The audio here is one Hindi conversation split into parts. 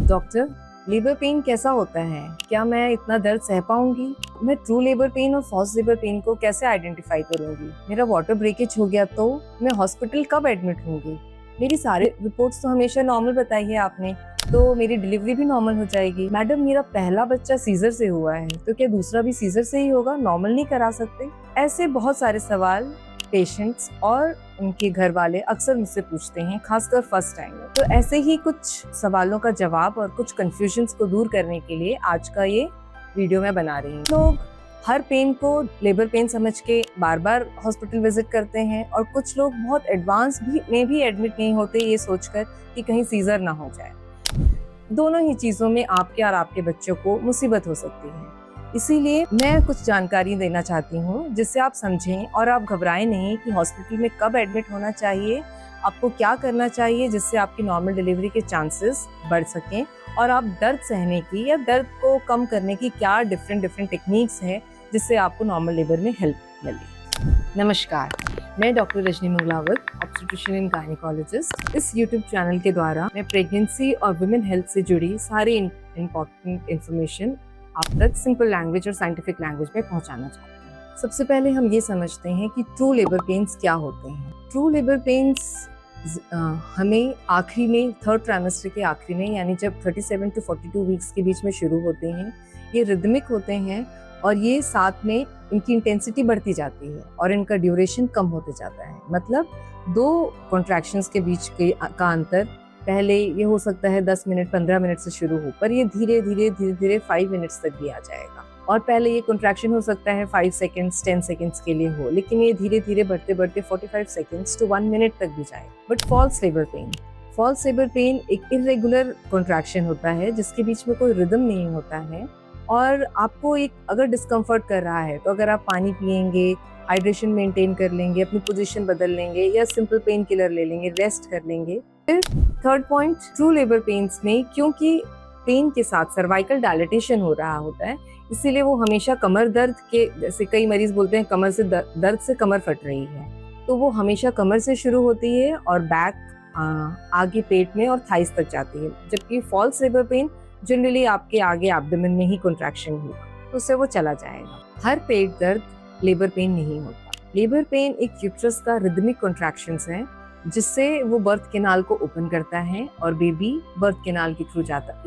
डॉक्टर, लेबर पेन कैसा होता है? क्या मैं इतना दर्द सह पाऊंगी? मैं ट्रू लेबर पेन और फॉल्स लेबर पेन को कैसे आइडेंटिफाई करूंगी? मेरा वाटर ब्रेकेज हो गया तो मैं हॉस्पिटल कब एडमिट होंगी? मेरी सारी रिपोर्ट्स तो हमेशा नॉर्मल बताई है आपने, तो मेरी डिलीवरी भी नॉर्मल हो जाएगी। मैडम, मेरा पहला बच्चा सीजर से हुआ है, तो क्या दूसरा भी सीजर से ही होगा? नॉर्मल नहीं करा सकते? ऐसे बहुत सारे सवाल पेशेंट्स और उनके घर वाले अक्सर मुझसे पूछते हैं, खासकर फर्स्ट टाइम में। तो ऐसे ही कुछ सवालों का जवाब और कुछ कंफ्यूजन्स को दूर करने के लिए आज का ये वीडियो मैं बना रही हूँ। लोग हर पेन को लेबर पेन समझ के बार बार हॉस्पिटल विजिट करते हैं और कुछ लोग बहुत एडवांस में भी एडमिट नहीं होते ये सोचकर कि कहीं सीजर ना हो जाए। दोनों ही चीजों में आपके और आपके बच्चों को मुसीबत हो सकती है। इसीलिए मैं कुछ जानकारी देना चाहती हूँ जिससे आप समझें और आप घबराएं नहीं कि हॉस्पिटल में कब एडमिट होना चाहिए, आपको क्या करना चाहिए जिससे आपकी नॉर्मल डिलीवरी के चांसेस बढ़ सकें और आप दर्द सहने की या दर्द को कम करने की क्या डिफरेंट टेक्निक्स हैं जिससे आपको नॉर्मल लेबर में हेल्प मिले। नमस्कार, मैं doctor Rajni Muglawat, obstetrician and gynaecologist. इस यूट्यूब चैनल के द्वारा मैं प्रेगनेंसी और वुमेन हेल्थ से जुड़ी सारी इम्पोर्टेंट इन्फॉर्मेशन आप तक सिंपल लैंग्वेज और साइंटिफिक लैंग्वेज में पहुंचाना चाहते हैं। सबसे पहले हम ये समझते हैं कि ट्रू लेबर पेन्स क्या होते हैं। ट्रू लेबर पेन्स हमें आखिरी में, थर्ड ट्राइमेस्टर के आखिरी में, यानी जब 37 to 42 वीक्स के बीच में शुरू होते हैं। ये रिदमिक होते हैं और ये साथ में इनकी इंटेंसिटी बढ़ती जाती है और इनका ड्यूरेशन कम होते जाता है। मतलब दो कॉन्ट्रैक्शंस के बीच का अंतर पहले ये हो सकता है 10 मिनट 15 मिनट से शुरू हो, पर ये धीरे धीरे 5 मिनट्स तक भी आ जाएगा। और पहले ये कॉन्ट्रैक्शन हो सकता है 5 सेकेंड्स 10 सेकेंड्स के लिए हो, लेकिन ये धीरे बढ़ते 45 सेकेंड्स to 1 मिनट तक भी जाएगा। बट फॉल्स लेबर पेन एक इरेगुलर कॉन्ट्रैक्शन होता है जिसके बीच में कोई रिदम नहीं होता है और आपको एक अगर डिस्कम्फर्ट कर रहा है तो अगर आप पानी पिएंगे, हाइड्रेशन मेंटेन कर लेंगे, अपनी पोजीशन बदल लेंगे या सिंपल पेन किलर ले लेंगे, रेस्ट कर लेंगे। फिर third point, true labour pains में क्योंकि पेन के साथ सर्वाइकल डायलेटेशन हो रहा होता है, इसीलिए वो हमेशा कमर दर्द के, जैसे कई मरीज बोलते हैं कमर से दर्द से कमर फट रही है, तो वो हमेशा कमर से शुरू होती है और बैक आगे पेट में और थाइस तक जाती है। जबकि फॉल्स लेबर पेन जनरली आपके आगे एब्डोमेन में ही कॉन्ट्रैक्शन होगा, तो उससे वो चला जाएगा। हर पेट दर्द लेबर पेन नहीं होता। लेबर पेन एक यूट्रस का रिदमिक कॉन्ट्रैक्शंस है जिससे वो बर्थ कैनाल को ओपन करता है और बेबी बर्थ कैनाल के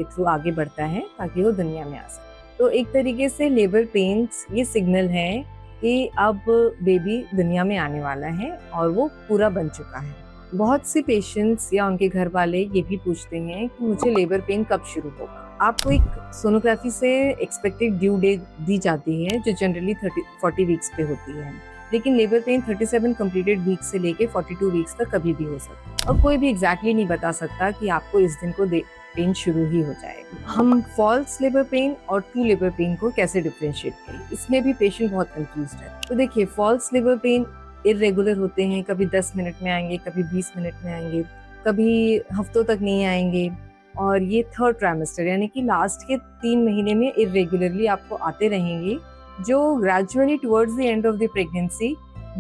थ्रू आगे बढ़ता है ताकि वो दुनिया में आ सके। तो एक तरीके से लेबर पेन्स ये सिग्नल है कि अब बेबी दुनिया में आने वाला है और वो पूरा बन चुका है। बहुत सी पेशेंट्स या उनके घर वाले ये भी पूछते हैं कि मुझे लेबर पेन कब शुरू होगा। आपको एक सोनोग्राफी से एक्सपेक्टेड ड्यू डेट दी जाती है जो जनरली 40 वीक्स पे होती है, लेकिन लेबर पेन 37 कंप्लीटेड वीक्स से लेके 42 वीक्स तक कभी भी हो सकता है और कोई भी एग्जैक्टली नहीं बता सकता कि आपको इस दिन को पेन शुरू ही हो जाएगा। हम फॉल्स लेबर पेन और ट्रू लेबर पेन को कैसे डिफरेंशिएट करें, इसमें भी पेशेंट बहुत कंफ्यूज्ड है। तो देखिए, फॉल्स लेबर पेन इरेगुलर होते हैं, कभी 10 मिनट में आएंगे, कभी 20 मिनट में आएंगे, कभी हफ्तों तक नहीं आएंगे और ये थर्ड ट्राइमेस्टर यानी कि लास्ट के 3 महीने में इरेगुलरली आपको आते रहेंगे, जो gradually towards the end of the pregnancy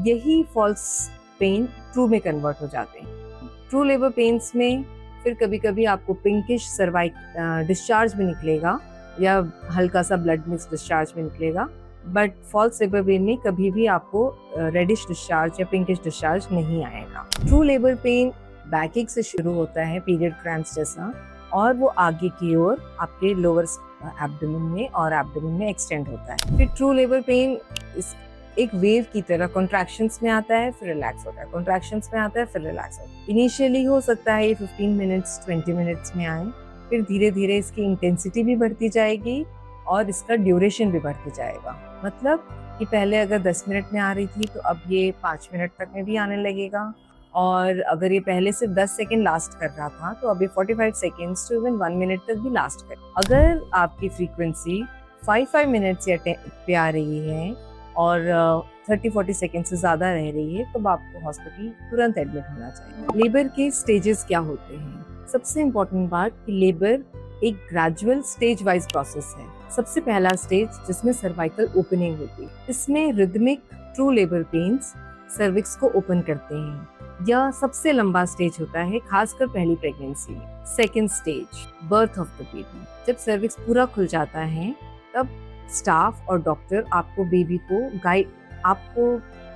यही फॉल्स पेन ट्रू में कन्वर्ट हो जाते हैं। ट्रू लेबर पेन्स में फिर कभी कभी आपको पिंकिश डिस्चार्ज भी निकलेगा या हल्का सा ब्लड मिक्स डिस्चार्ज भी निकलेगा, बट फॉल्स लेबर पेन में कभी भी आपको रेडिश डिस्चार्ज या पिंकिश डिस्चार्ज नहीं आएगा। ट्रू लेबर पेन बैकएक से शुरू होता है, पीरियड क्रैम्प्स जैसा, और वो आगे की ओर आपके लोअर एब्डोमेन में और एब्डोमेन में एक्सटेंड होता है। फिर ट्रू लेबर पेन एक वेव की तरह कॉन्ट्रैक्शंस में आता है, फिर रिलैक्स होता है, कॉन्ट्रैक्शंस में आता है, फिर रिलैक्स होता है। इनिशियली हो सकता है ये 15 मिनट्स 20 मिनट्स में आए, फिर धीरे धीरे इसकी इंटेंसिटी भी बढ़ती जाएगी और इसका ड्यूरेशन भी बढ़ती जाएगा। मतलब कि पहले अगर 10 मिनट में आ रही थी तो अब ये 5 मिनट तक में भी आने लगेगा, और अगर ये पहले से 10 सेकेंड लास्ट कर रहा था तो अभी 45 सेकेंड्स टू इवन 1 मिनट तक भी लास्ट कर। अगर आपकी फ्रीक्वेंसी 5 मिनट्स या पे आ रही है और 30-40 सेकेंड से ज़्यादा रह रही है तो आपको हॉस्पिटल तुरंत एडमिट होना चाहिए। लेबर के स्टेजेस क्या होते हैं? सबसे इम्पोर्टेंट बात कि लेबर एक ग्रेजुअल स्टेज वाइज प्रोसेस है। सबसे पहला स्टेज जिसमें सर्वाइकल ओपनिंग होती है, इसमें rhythmic true labour pains cervix को ओपन करते हैं यह सबसे लंबा स्टेज होता है, खासकर पहली प्रेगनेंसी में। Second stage, birth of the baby. जब सर्विक्स पूरा खुल जाता है तब स्टाफ और डॉक्टर आपको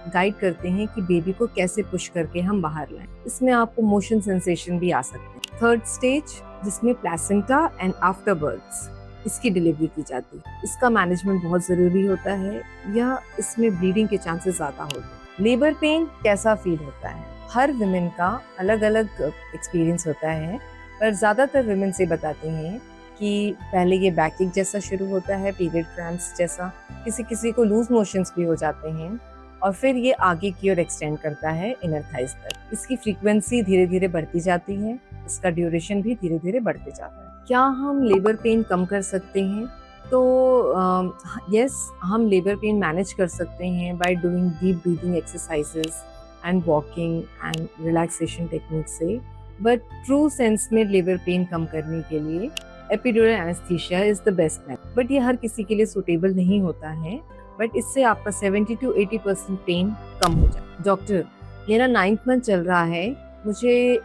गाइड करते हैं कि बेबी को कैसे पुश करके हम बाहर लाएं। इसमें आपको मोशन सेंसेशन भी आ सकते हैं। थर्ड स्टेज, जिसमें प्लेसेंटा एंड आफ्टर बर्थ इसकी डिलीवरी की जाती है। इसका मैनेजमेंट बहुत जरूरी होता है, या इसमें ब्लीडिंग के चांसेस ज्यादा होते हैं। लेबर पेन कैसा फील होता है? हर विमेन का अलग अलग एक्सपीरियंस होता है, पर ज्यादातर विमेन से बताते हैं कि पहले ये बैकएक जैसा शुरू होता है, पीरियड क्रैम्प्स जैसा, किसी किसी को लूज मोशंस भी हो जाते हैं, और फिर ये आगे की ओर एक्सटेंड करता है इनर थाइज तक। इसकी फ्रीक्वेंसी धीरे धीरे बढ़ती जाती है, इसका ड्यूरेशन भी धीरे धीरे बढ़ते जाता है। क्या हम लेबर पेन कम कर सकते हैं? तो यस, हम लेबर पेन मैनेज कर सकते हैं by doing deep breathing exercises and walking and relaxation technique से। बट ट्रू सेंस में लेबर पेन कम करने के लिए epidural anaesthesia is the best method. But ये हर किसी के लिए सुटेबल नहीं होता है, बट इससे आपका 70 to 80% पेन कम हो जाए। डॉक्टर, मेरा 9th मंथ चल रहा है, मुझे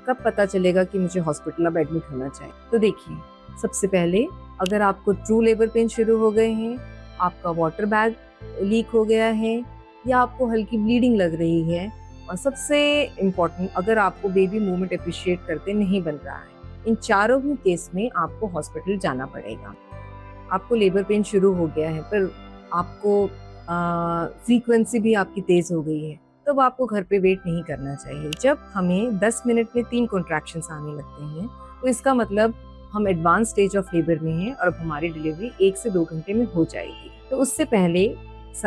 कब पता चलेगा कि मुझे हॉस्पिटल अब एडमिट होना चाहिए? तो देखिए, सबसे पहले अगर आपको ट्रू लेबर पेन शुरू हो गए हैं, आपका वाटर बैग लीक हो गया है, या आपको हल्की ब्लीडिंग लग रही है, और सबसे इम्पोर्टेंट, अगर आपको बेबी मूवमेंट अप्रिशिएट करते नहीं बन रहा है, इन चारों ही केस में आपको हॉस्पिटल जाना पड़ेगा। आपको लेबर पेन शुरू हो गया है, पर आपको फ्रीक्वेंसी भी आपकी तेज हो गई है, तब आपको घर पे वेट नहीं करना चाहिए। जब हमें 10 मिनट में 3 कॉन्ट्रैक्शंस आने लगते हैं, तो इसका मतलब हम एडवांस स्टेज ऑफ लेबर में हैं और अब हमारी डिलीवरी 1 से 2 घंटे में हो जाएगी। तो उससे पहले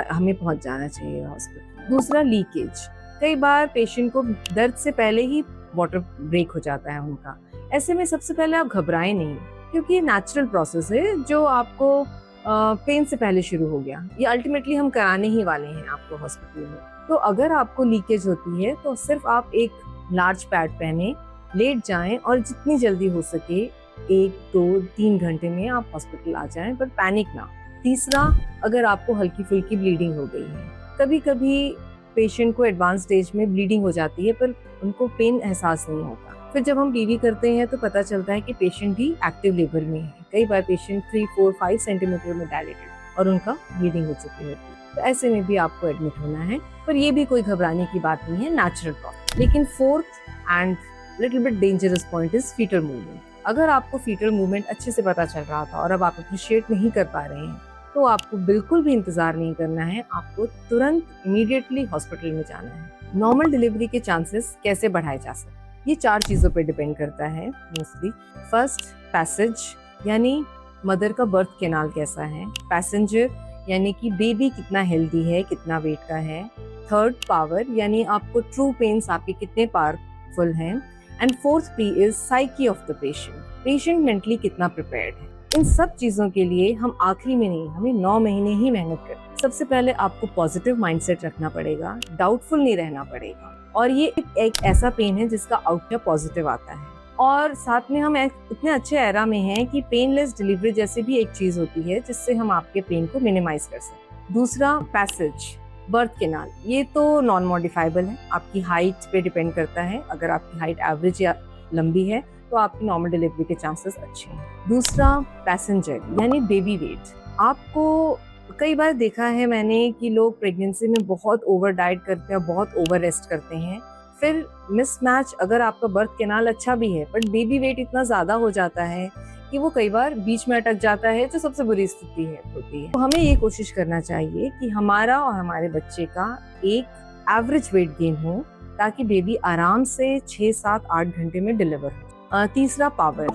हमें पहुंच जाना चाहिए हॉस्पिटल। दूसरा, लीकेज। कई बार पेशेंट को दर्द से पहले ही वाटर ब्रेक हो जाता है उनका। ऐसे में सबसे पहले आप घबराएं नहीं, क्योंकि ये नेचुरल प्रोसेस है जो आपको पेन से पहले शुरू हो गया। ये अल्टीमेटली हम कराने ही वाले हैं आपको हॉस्पिटल में। तो अगर आपको लीकेज होती है तो सिर्फ आप एक लार्ज पैड पहने, लेट जाएं, और जितनी जल्दी हो सके 1, 2, 3 घंटे में आप हॉस्पिटल आ जाएं, पर पैनिक ना। तीसरा, अगर आपको हल्की फुल्की ब्लीडिंग हो गई है, कभी कभी पेशेंट को एडवांस स्टेज में ब्लीडिंग हो जाती है, पर उनको पेन एहसास नहीं होता। फिर जब हम पीवी करते हैं तो पता चलता है कि पेशेंट भी एक्टिव लेबर में है। कई बार पेशेंट 3, 4, 5 सेंटीमीटर में डायलेटेड और उनका ब्लीडिंग हो चुकी होती है, तो ऐसे में भी आपको एडमिट होना है। पर ये भी कोई घबराने की बात नहीं है, नेचुरल प्रोसेस। लेकिन fourth and little bit dangerous point is fetal movement. अगर आपको फीटल मूवमेंट अच्छे से पता चल रहा था और अब आप अप्रिशिएट नहीं कर पा रहे हैं, तो आपको बिल्कुल भी इंतजार नहीं करना है, आपको तुरंत इमीडिएटली हॉस्पिटल में जाना है। नॉर्मल डिलीवरी के चांसेस कैसे बढ़ाए जा सकते हैं? ये 4 चीजों पे डिपेंड करता है मोस्टली। फर्स्ट, पैसेज, यानी मदर का बर्थ कैनाल कैसा है। पैसेंजर, यानी कि बेबी कितना हेल्दी है, कितना वेट का है। थर्ड, पावर, यानी आपको ट्रू पेन्स आपके कितने पावरफुल हैं। And fourth P is psyche of the patient, patient mentally कितना प्रिपेयर्ड है। इन सब चीजों के लिए हम आखिरी में नहीं, हमें 9 महीने ही मेहनत करते। सबसे पहले आपको पॉजिटिव माइंडसेट रखना पड़ेगा, डाउटफुल नहीं रहना पड़ेगा, और ये एक ऐसा पेन है जिसका आउटकम पॉजिटिव आता है। और साथ में हम इतने अच्छे एरा में हैं कि पेनलेस डिलीवरी जैसे भी एक चीज होती है जिससे हम आपके पेन को मिनिमाइज कर सकते। दूसरा, पैसेज, बर्थ कैनाल, ये तो नॉन मॉडिफाइबल है, आपकी हाइट पे डिपेंड करता है। अगर आपकी हाइट एवरेज या लंबी है तो आपकी नॉर्मल डिलीवरी के चांसेस अच्छे हैं। दूसरा, पैसेंजर, यानी बेबी वेट। आपको कई बार देखा है मैंने कि लोग प्रेगनेंसी में बहुत ओवर डाइट करते हैं, बहुत ओवर रेस्ट करते हैं, फिर मिसमैच, अगर आपका बर्थ कैनाल अच्छा भी है बट बेबी वेट इतना ज्यादा हो जाता है कि वो कई बार बीच में अटक जाता है, जो सबसे बुरी स्थिति होती है। तो हमें ये कोशिश करना चाहिए कि हमारा और हमारे बच्चे का एक एवरेज वेट गेन हो, ताकि बेबी आराम से 6, 7, 8 घंटे में डिलीवर हो। तीसरा, पावर।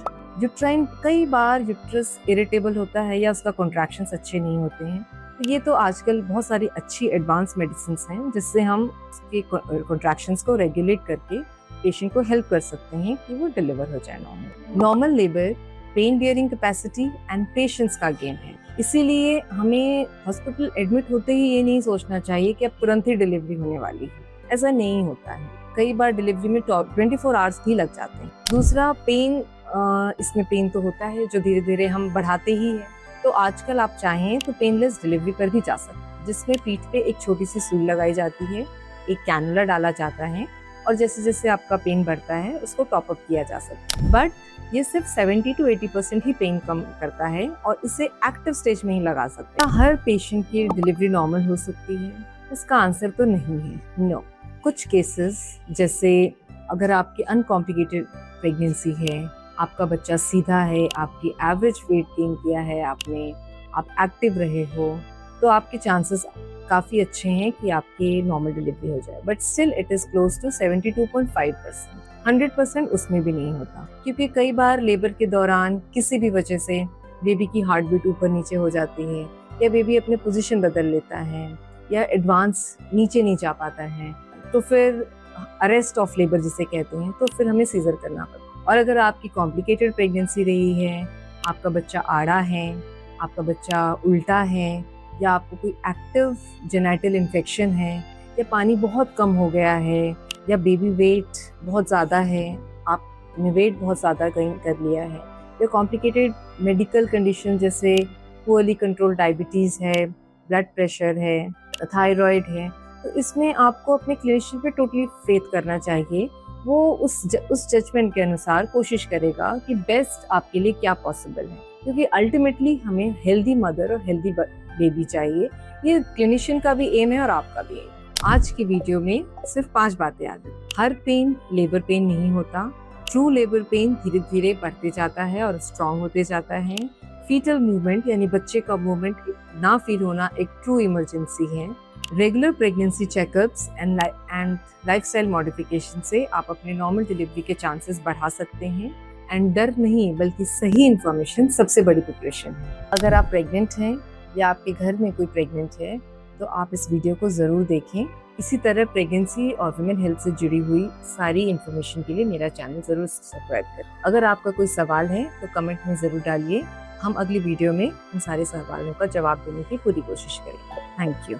यूट्राइन, कई बार यूट्रस इरिटेबल होता है या उसका कॉन्ट्रैक्शंस अच्छे नहीं होते हैं, तो ये तो आजकल बहुत सारी अच्छी एडवांस मेडिसिन्स हैं जिससे हम उसके कॉन्ट्रैक्शंस को रेगुलेट करके पेशेंट को हेल्प कर सकते हैं कि वो डिलीवर हो जाए normal. Normal labour pain bearing capacity and patience का गेम है, इसीलिए हमें हॉस्पिटल एडमिट होते ही ये नहीं सोचना चाहिए कि अब तुरंत ही डिलीवरी होने वाली है। ऐसा नहीं होता है, कई बार डिलीवरी में 24 आवर्स भी लग जाते हैं। दूसरा, पेन, इसमें पेन तो होता है जो धीरे धीरे हम बढ़ाते ही है। तो आजकल आप चाहें तो पेनलेस डिलीवरी पर भी जा सकते हैं, जिसमें पीठ पे एक छोटी सी सुई लगाई जाती है, एक कैनुला डाला जाता है और जैसे जैसे आपका पेन बढ़ता है उसको टॉप अप किया जा सकता है। बट ये सिर्फ 70 to 80% ही पेन कम करता है और इसे एक्टिव स्टेज में ही लगा सकते हैं। हर पेशेंट की डिलीवरी नॉर्मल हो सकती है? इसका आंसर तो नहीं है, नो। कुछ केसेस, जैसे अगर आपकी अनकॉम्प्लिकेटेड प्रेगनेंसी है, आपका बच्चा सीधा है, आपकी एवरेज वेट गेन किया है आपने, आप एक्टिव रहे हो, तो आपके चांसेस काफ़ी अच्छे हैं कि आपकी नॉर्मल डिलीवरी हो जाए। But still it is close to 72.5%। 100% उसमें भी नहीं होता, क्योंकि कई बार लेबर के दौरान किसी भी वजह से बेबी की हार्ट बीट ऊपर नीचे हो जाती है, या बेबी अपने पोजीशन बदल लेता है, या एडवांस नीचे नहीं जा पाता है, तो फिर अरेस्ट ऑफ लेबर जिसे कहते हैं, तो फिर हमें सीजर करना पड़ता है। और अगर आपकी कॉम्प्लिकेटेड प्रेगनेंसी रही है, आपका बच्चा आड़ा है, आपका बच्चा उल्टा है, या आपको कोई एक्टिव जेनेटल इन्फेक्शन है, या पानी बहुत कम हो गया है, या बेबी वेट बहुत ज़्यादा है, आपने वेट बहुत ज़्यादा कहीं कर लिया है, या कॉम्प्लिकेटेड मेडिकल कंडीशन जैसे पुअरली कंट्रोल डायबिटीज़ है, ब्लड प्रेशर है, थायराइड है, तो इसमें आपको अपने क्लिनिशियन पे टोटली फेथ करना चाहिए। वो उस जजमेंट के अनुसार कोशिश करेगा कि बेस्ट आपके लिए क्या पॉसिबल है, क्योंकि अल्टीमेटली हमें हेल्दी मदर और हेल्दी बेबी चाहिए। ये क्लिनिशियन का भी एम है और आपका भी एम। आज की वीडियो में सिर्फ 5 बातें याद है। हर पेन लेबर पेन नहीं होता। ट्रू लेबर पेन धीरे धीरे बढ़ते जाता है और स्ट्रॉन्ग होते जाता है। फीटल मूवमेंट यानी बच्चे का मूवमेंट ना फील होना एक ट्रू इमरजेंसी है। Regular pregnancy checkups and lifestyle modification से आप अपने नॉर्मल डिलीवरी के चांसेस बढ़ा सकते हैं। एंड डर नहीं, बल्कि सही इंफॉर्मेशन सबसे बड़ी प्रिपरेशन है। अगर आप प्रेग्नेंट हैं या आपके घर में कोई प्रेग्नेंट है, तो आप इस वीडियो को ज़रूर देखें। इसी तरह प्रेगनेंसी और वुमेन हेल्थ से जुड़ी हुई सारी इन्फॉर्मेशन के लिए मेरा चैनल ज़रूर सब्सक्राइब करें। अगर आपका कोई सवाल है तो कमेंट में ज़रूर डालिए। हम अगली वीडियो में उन सारे सवालों का जवाब देने की पूरी कोशिश करेंगे। Thank you.